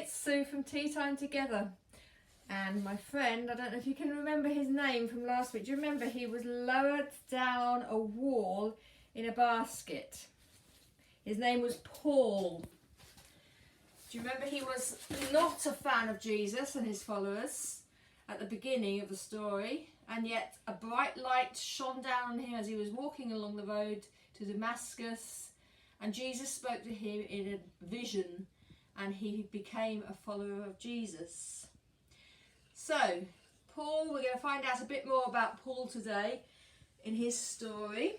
it's Sue from Tea Time Together. And my friend, I don't know if you can remember his name from last week. Do you remember he was lowered down a wall in a basket? His name was Paul. Do you remember he was not a fan of Jesus and his followers at the beginning of the story? And yet a bright light shone down on him as he was walking along the road to Damascus. And Jesus spoke to him in a vision and he became a follower of Jesus. So, Paul, we're going to find out a bit more about Paul today in his story.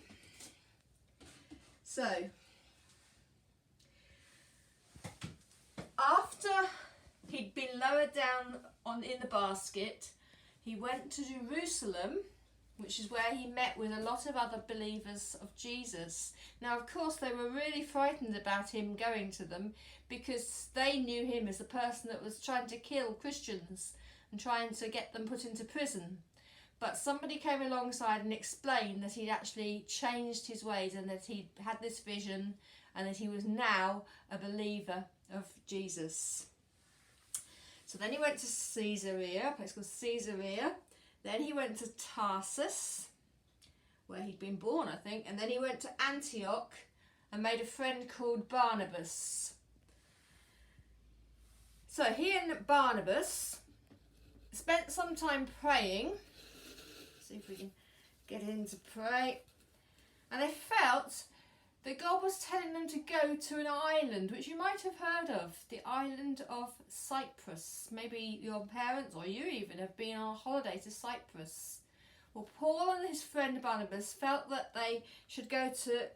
So, after he'd been lowered down in the basket, he went to Jerusalem, which is where he met with a lot of other believers of Jesus. Now, of course, they were really frightened about him going to them because they knew him as the person that was trying to kill Christians and trying to get them put into prison. But somebody came alongside and explained that he'd actually changed his ways and that he had this vision and that he was now a believer of Jesus. So then he went to Caesarea, a place called Caesarea. Then he went to Tarsus, where he'd been born, I think. And then he went to Antioch and made a friend called Barnabas. So he and Barnabas spent some time praying. See if we can get in to pray. And they felt that God was telling them to go to an island, which you might have heard of, the island of Cyprus. Maybe your parents or you even have been on a holiday to Cyprus. Well, Paul and his friend Barnabas felt that they should go to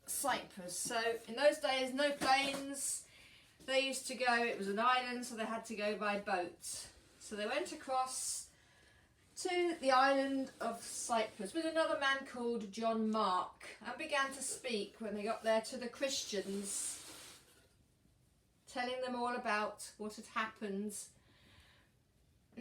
Cyprus. So in those days, no planes. They used to go, it was an island, so they had to go by boat. So they went across to the island of Cyprus with another man called John Mark and began to speak when they got there to the Christians, telling them all about what had happened.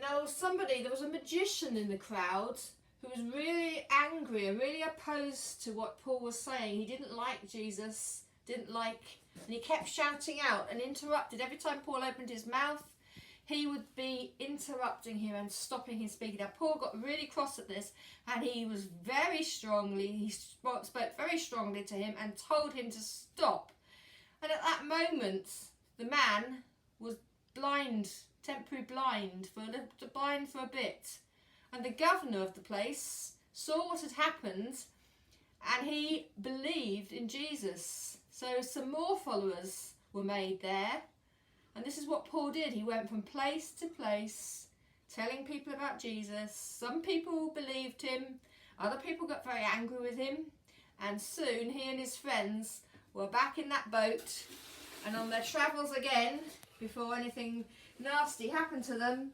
Now there was a magician in the crowd who was really angry and really opposed to what Paul was saying. He didn't like Jesus, and he kept shouting out and interrupted. Every time Paul opened his mouth, he would be interrupting him and stopping him speaking. Now, Paul got really cross at this, and he spoke very strongly to him and told him to stop. And at that moment, the man was blind, temporarily blind for a bit. And the governor of the place saw what had happened, and he believed in Jesus. So some more followers were made there. And this is what Paul did. He went from place to place, telling people about Jesus. Some people believed him. Other people got very angry with him. And soon he and his friends were back in that boat and on their travels again before anything nasty happened to them.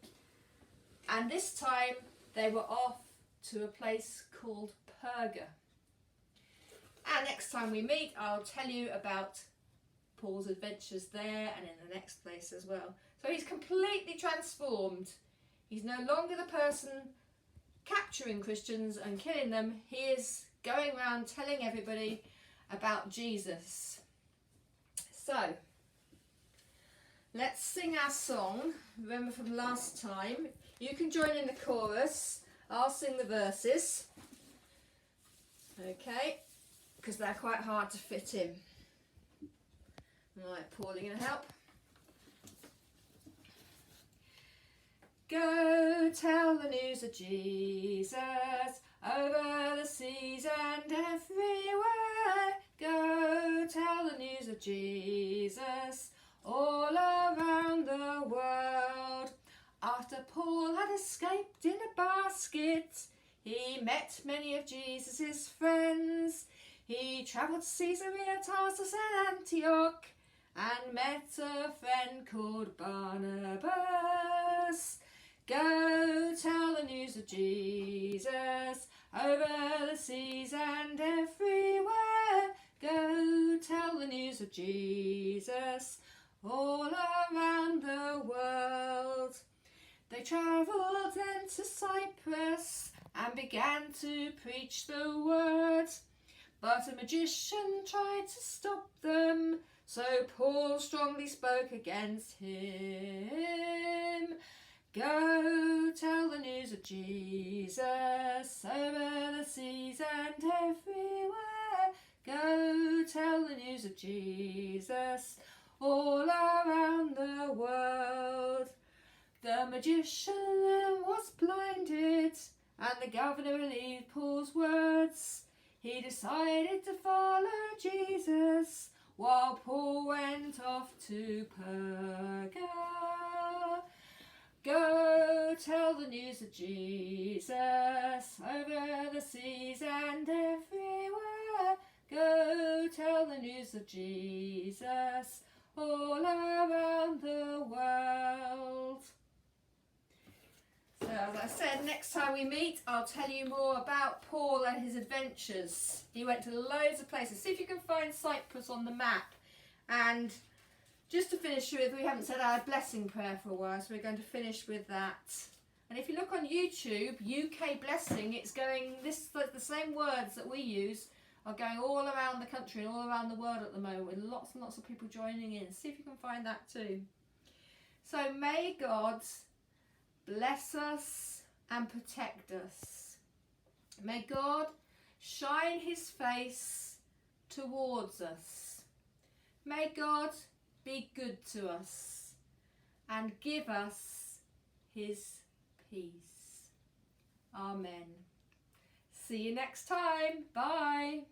And this time they were off to a place called Perga. And next time we meet, I'll tell you about Paul's adventures there and in the next place as well. So he's completely transformed. He's no longer the person capturing Christians and killing them. He is going around telling everybody about Jesus. So let's sing our song. Remember from last time. You can join in the chorus. I'll sing the verses. Okay, because they're quite hard to fit in. Right, Paul, are you going to help? Go tell the news of Jesus over the seas and everywhere. Go tell the news of Jesus all around the world. After Paul had escaped in a basket, he met many of Jesus' friends. He travelled to Caesarea, Tarsus and Antioch, and met a friend called Barnabas. Go tell the news of Jesus over the seas and everywhere. Go tell the news of Jesus all around the world. They travelled then to Cyprus and began to preach the word. But a magician tried to stop them, so Paul strongly spoke against him. Go tell the news of Jesus over the seas and everywhere. Go tell the news of Jesus all around the world. The magician was blinded, and the governor believed Paul's words. He decided to follow Jesus while Paul went off to Perga. Go tell the news of Jesus over the seas and everywhere. Go tell the news of Jesus all around the world. So as I said, next time we meet, I'll tell you more about Paul and his adventures. He went to loads of places. See if you can find Cyprus on the map. And just to finish with, we haven't said our blessing prayer for a while, so we're going to finish with that. And if you look on YouTube, UK Blessing, it's going, the same words that we use are going all around the country and all around the world at the moment, with lots and lots of people joining in. See if you can find that too. So may God bless us and protect us. May God shine his face towards us. May God be good to us and give us his peace. Amen. See you next time. Bye.